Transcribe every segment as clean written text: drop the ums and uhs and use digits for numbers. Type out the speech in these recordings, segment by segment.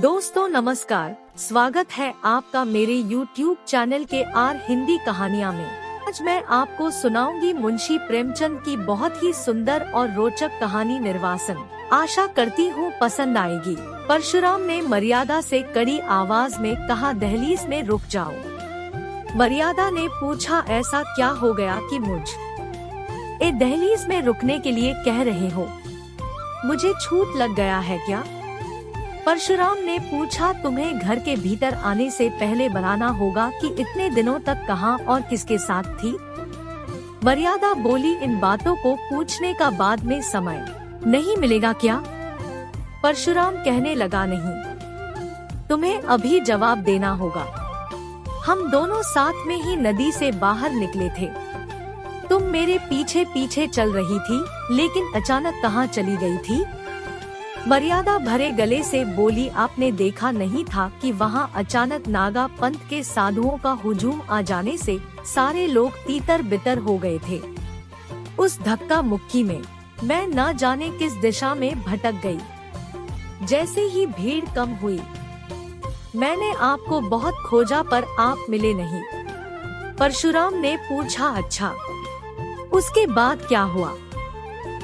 दोस्तों नमस्कार, स्वागत है आपका मेरे YouTube चैनल के आर हिंदी कहानियाँ में। आज मैं आपको सुनाऊंगी मुंशी प्रेमचंद की बहुत ही सुंदर और रोचक कहानी निर्वासन। आशा करती हूँ पसंद आएगी। परशुराम ने मर्यादा से कड़ी आवाज में कहा, दहलीज में रुक जाओ। मर्यादा ने पूछा, ऐसा क्या हो गया कि मुझे दहलीज में रुकने के लिए कह रहे हो? मुझे छूट लग गया है क्या? परशुराम ने पूछा, तुम्हें घर के भीतर आने से पहले बनाना होगा कि इतने दिनों तक कहाँ और किसके साथ थी? मर्यादा बोली, इन बातों को पूछने का बाद में समय नहीं मिलेगा क्या? परशुराम कहने लगा, नहीं, तुम्हें अभी जवाब देना होगा। हम दोनों साथ में ही नदी से बाहर निकले थे। तुम मेरे पीछे पीछे चल रही थी, लेकिन अचानक कहाँ चली गई थी? मर्यादा भरे गले से बोली, आपने देखा नहीं था कि वहाँ अचानक नागा पंथ के साधुओं का हुजूम आ जाने से सारे लोग तीतर बितर हो गए थे। उस धक्का मुक्की में मैं न जाने किस दिशा में भटक गई। जैसे ही भीड़ कम हुई, मैंने आपको बहुत खोजा पर आप मिले नहीं। परशुराम ने पूछा, अच्छा, उसके बाद क्या हुआ?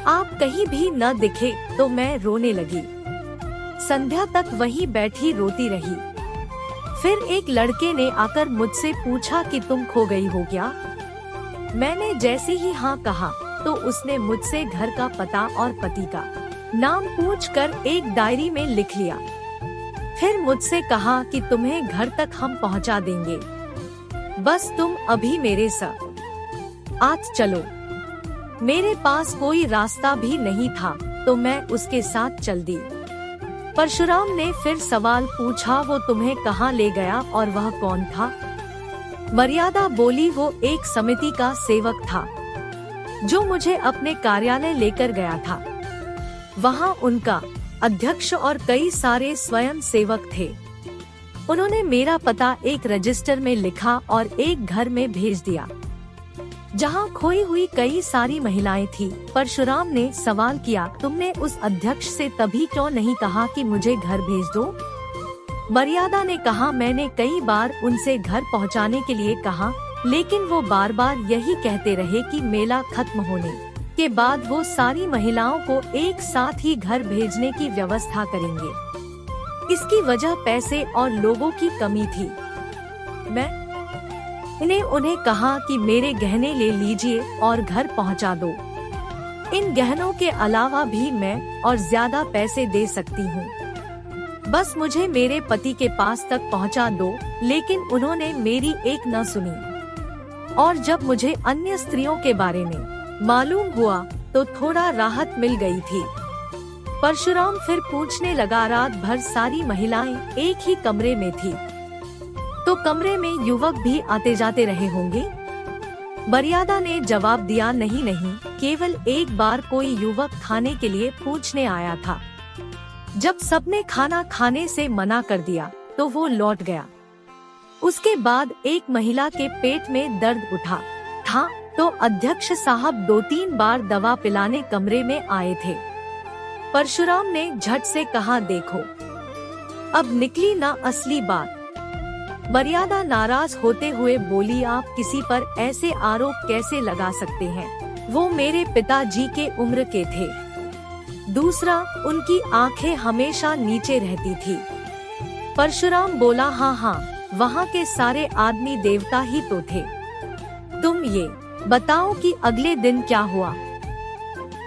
आप कहीं भी न दिखे तो मैं रोने लगी। संध्या तक वहीं बैठी रोती रही। फिर एक लड़के ने आकर मुझसे पूछा कि तुम खो गई हो क्या? मैंने जैसे ही हाँ कहा तो उसने मुझसे घर का पता और पति का नाम पूछकर एक डायरी में लिख लिया। फिर मुझसे कहा कि तुम्हें घर तक हम पहुंचा देंगे, बस तुम अभी मेरे साथ आज चलो। मेरे पास कोई रास्ता भी नहीं था तो मैं उसके साथ चल दी। परशुराम ने फिर सवाल पूछा, वो तुम्हें कहाँ ले गया और वह कौन था? मर्यादा बोली, वो एक समिति का सेवक था जो मुझे अपने कार्यालय लेकर गया था। वहाँ उनका अध्यक्ष और कई सारे स्वयं सेवक थे। उन्होंने मेरा पता एक रजिस्टर में लिखा और एक घर में भेज दिया जहाँ खोई हुई कई सारी महिलाएं थी। परशुराम ने सवाल किया, तुमने उस अध्यक्ष से तभी क्यों नहीं कहा कि मुझे घर भेज दो? मर्यादा ने कहा, मैंने कई बार उनसे घर पहुँचाने के लिए कहा, लेकिन वो बार बार यही कहते रहे कि मेला खत्म होने के बाद वो सारी महिलाओं को एक साथ ही घर भेजने की व्यवस्था करेंगे। इसकी वजह पैसे और लोगों की कमी थी। मैंने उन्हें कहा कि मेरे गहने ले लीजिए और घर पहुंचा दो। इन गहनों के अलावा भी मैं और ज्यादा पैसे दे सकती हूँ। बस मुझे मेरे पति के पास तक पहुंचा दो। लेकिन उन्होंने मेरी एक न सुनी और जब मुझे अन्य स्त्रियों के बारे में मालूम हुआ तो थोड़ा राहत मिल गई थी। परशुराम फिर पूछने लगा, रात भर सारी महिलाएं एक ही कमरे में थी तो कमरे में युवक भी आते जाते रहे होंगे? मर्यादा ने जवाब दिया, नहीं नहीं, केवल एक बार कोई युवक खाने के लिए पूछने आया था। जब सबने खाना खाने से मना कर दिया तो वो लौट गया। उसके बाद एक महिला के पेट में दर्द उठा था तो अध्यक्ष साहब 2-3 बार दवा पिलाने कमरे में आए थे। परशुराम ने झट से कहा, देखो, अब निकली ना असली बात। मर्यादा नाराज होते हुए बोली, आप किसी पर ऐसे आरोप कैसे लगा सकते हैं? वो मेरे पिताजी के उम्र के थे। दूसरा, उनकी आंखें हमेशा नीचे रहती थी। परशुराम बोला, हाँ हाँ, वहाँ के सारे आदमी देवता ही तो थे। तुम ये बताओ कि अगले दिन क्या हुआ?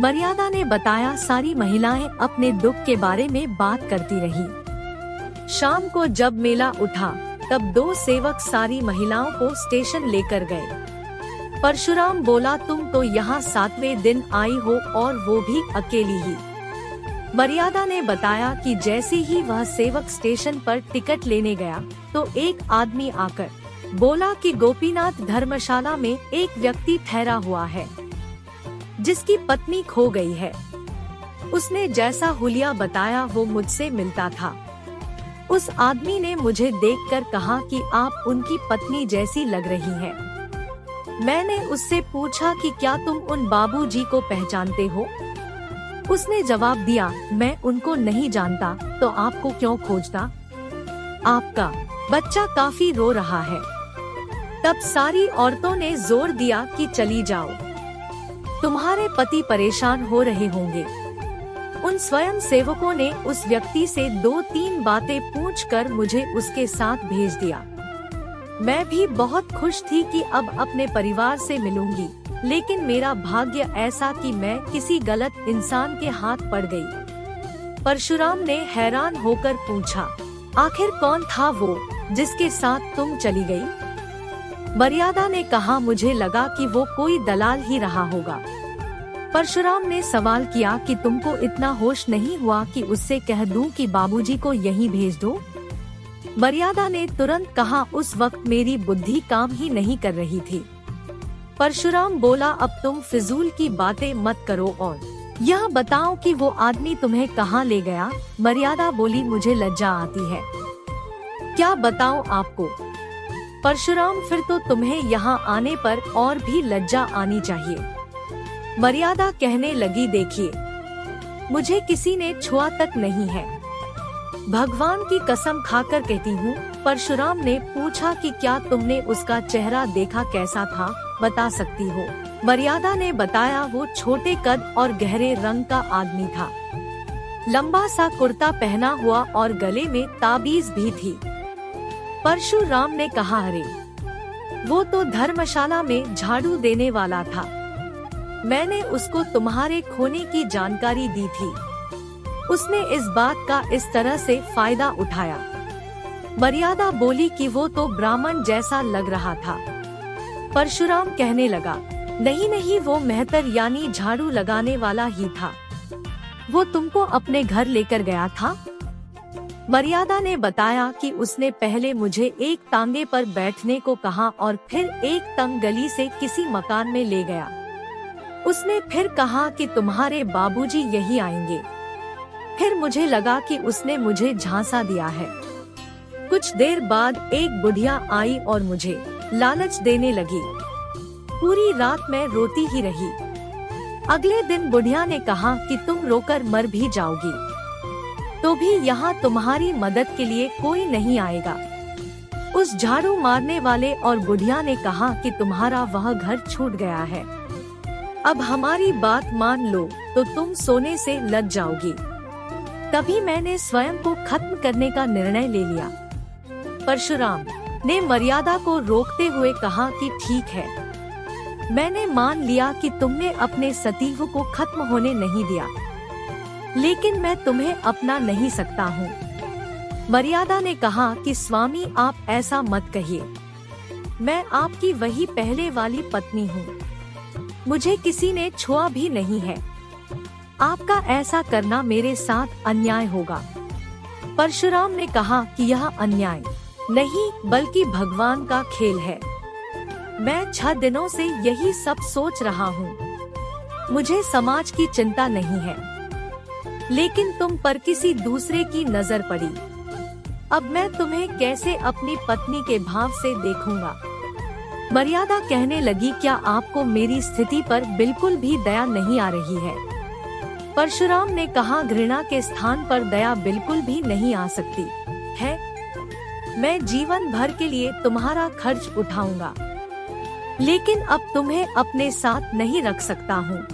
मर्यादा ने बताया, सारी महिलाएं अपने दुख के बारे में बात करती रही। शाम को जब मेला उठा तब 2 सेवक सारी महिलाओं को स्टेशन लेकर गए। परशुराम बोला, तुम तो यहाँ 7वें दिन आई हो और वो भी अकेली ही। मर्यादा ने बताया कि जैसे ही वह सेवक स्टेशन पर टिकट लेने गया तो एक आदमी आकर बोला कि गोपीनाथ धर्मशाला में एक व्यक्ति ठहरा हुआ है जिसकी पत्नी खो गई है। उसने जैसा हुलिया बताया वो मुझसे मिलता था। उस आदमी ने मुझे देखकर कहा कि आप उनकी पत्नी जैसी लग रही हैं। मैंने उससे पूछा कि क्या तुम उन बाबूजी को पहचानते हो? उसने जवाब दिया, मैं उनको नहीं जानता तो आपको क्यों खोजता? आपका बच्चा काफी रो रहा है। तब सारी औरतों ने जोर दिया कि चली जाओ, तुम्हारे पति परेशान हो रहे होंगे। उन स्वयं सेवकों ने उस व्यक्ति से 2-3 बातें पूछकर मुझे उसके साथ भेज दिया। मैं भी बहुत खुश थी कि अब अपने परिवार से मिलूंगी, लेकिन मेरा भाग्य ऐसा कि मैं किसी गलत इंसान के हाथ पड़ गई। परशुराम ने हैरान होकर पूछा, आखिर कौन था वो जिसके साथ तुम चली गई? मर्यादा ने कहा, मुझे लगा कि वो कोई दलाल ही रहा होगा। परशुराम ने सवाल किया कि तुमको इतना होश नहीं हुआ कि उससे कह दूं कि बाबूजी को यहीं भेज दो? मर्यादा ने तुरंत कहा, उस वक्त मेरी बुद्धि काम ही नहीं कर रही थी। परशुराम बोला, अब तुम फिजूल की बातें मत करो और यह बताओ कि वो आदमी तुम्हें कहाँ ले गया? मर्यादा बोली, मुझे लज्जा आती है, क्या बताऊं आपको? परशुराम, फिर तो तुम्हें यहाँ आने पर और भी लज्जा आनी चाहिए। मर्यादा कहने लगी, देखिए, मुझे किसी ने छुआ तक नहीं है, भगवान की कसम खाकर कहती हूँ। परशुराम ने पूछा कि क्या तुमने उसका चेहरा देखा, कैसा था, बता सकती हो? मर्यादा ने बताया, वो छोटे कद और गहरे रंग का आदमी था, लंबा सा कुर्ता पहना हुआ और गले में ताबीज भी थी। परशुराम ने कहा, अरे वो तो धर्मशाला में झाड़ू देने वाला था, मैंने उसको तुम्हारे खोने की जानकारी दी थी, उसने इस बात का इस तरह से फायदा उठाया। मर्यादा बोली कि वो तो ब्राह्मण जैसा लग रहा था। परशुराम कहने लगा, नहीं नहीं, वो मेहतर यानी झाड़ू लगाने वाला ही था, वो तुमको अपने घर लेकर गया था। मर्यादा ने बताया कि उसने पहले मुझे एक तांगे पर बैठने को कहा और फिर एक तंग गली से किसी मकान में ले गया। उसने फिर कहा कि तुम्हारे बाबूजी यहीं आएंगे। फिर मुझे लगा कि उसने मुझे झांसा दिया है। कुछ देर बाद एक बुढ़िया आई और मुझे लालच देने लगी। पूरी रात मैं रोती ही रही। अगले दिन बुढ़िया ने कहा कि तुम रोकर मर भी जाओगी तो भी यहाँ तुम्हारी मदद के लिए कोई नहीं आएगा। उस झाड़ू मारने वाले और बुढ़िया ने कहा कि तुम्हारा वह घर छूट गया है, अब हमारी बात मान लो तो तुम सोने से लग जाओगी। तभी मैंने स्वयं को खत्म करने का निर्णय ले लिया। परशुराम ने मर्यादा को रोकते हुए कहा कि ठीक है, मैंने मान लिया कि तुमने अपने सतीव को खत्म होने नहीं दिया, लेकिन मैं तुम्हें अपना नहीं सकता हूँ। मर्यादा ने कहा कि स्वामी, आप ऐसा मत कहिए, मैं आपकी वही पहले वाली पत्नी हूँ, मुझे किसी ने छुआ भी नहीं है, आपका ऐसा करना मेरे साथ अन्याय होगा। परशुराम ने कहा कि यह अन्याय नहीं बल्कि भगवान का खेल है। मैं 6 दिनों से यही सब सोच रहा हूँ, मुझे समाज की चिंता नहीं है, लेकिन तुम पर किसी दूसरे की नजर पड़ी। अब मैं तुम्हें कैसे अपनी पत्नी के भाव से देखूंगा। मर्यादा कहने लगी, क्या आपको मेरी स्थिति पर बिल्कुल भी दया नहीं आ रही है? परशुराम ने कहा, घृणा के स्थान पर दया बिल्कुल भी नहीं आ सकती है। मैं जीवन भर के लिए तुम्हारा खर्च उठाऊंगा, लेकिन अब तुम्हें अपने साथ नहीं रख सकता हूँ।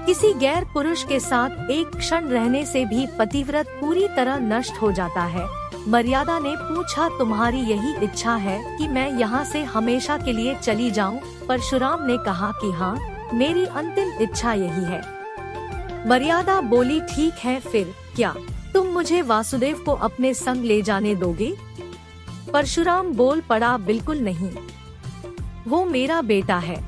किसी गैर पुरुष के साथ एक क्षण रहने से भी पतिव्रत पूरी तरह नष्ट हो जाता है। मर्यादा ने पूछा, तुम्हारी यही इच्छा है कि मैं यहाँ से हमेशा के लिए चली जाऊँ? परशुराम ने कहा कि हाँ, मेरी अंतिम इच्छा यही है। मर्यादा बोली, ठीक है, फिर क्या तुम मुझे वासुदेव को अपने संग ले जाने दोगे? परशुराम बोल पड़ा, बिल्कुल नहीं, वो मेरा बेटा है।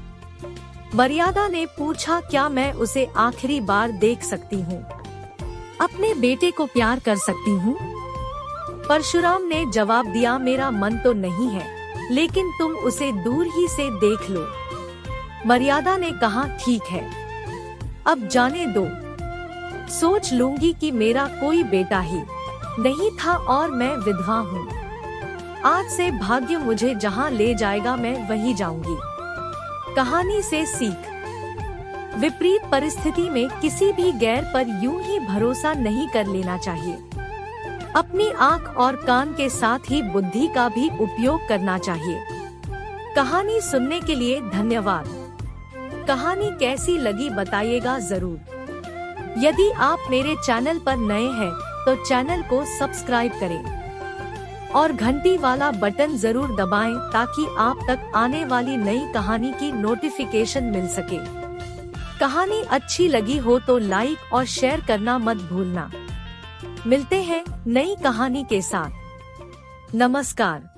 मर्यादा ने पूछा, क्या मैं उसे आखिरी बार देख सकती हूँ, अपने बेटे को प्यार कर सकती हूँ? परशुराम ने जवाब दिया, मेरा मन तो नहीं है, लेकिन तुम उसे दूर ही से देख लो। मर्यादा ने कहा, ठीक है, अब जाने दो, सोच लूंगी कि मेरा कोई बेटा ही नहीं था और मैं विधवा हूँ। आज से भाग्य मुझे जहाँ ले जाएगा मैं वहीं जाऊंगी। कहानी से सीख, विपरीत परिस्थिति में किसी भी गैर पर यूं ही भरोसा नहीं कर लेना चाहिए। अपनी आँख और कान के साथ ही बुद्धि का भी उपयोग करना चाहिए। कहानी सुनने के लिए धन्यवाद। कहानी कैसी लगी बताइएगा जरूर। यदि आप मेरे चैनल पर नए हैं तो चैनल को सब्सक्राइब करें और घंटी वाला बटन जरूर दबाएं ताकि आप तक आने वाली नई कहानी की नोटिफिकेशन मिल सके। कहानी अच्छी लगी हो तो लाइक और शेयर करना मत भूलना। मिलते हैं नई कहानी के साथ। नमस्कार।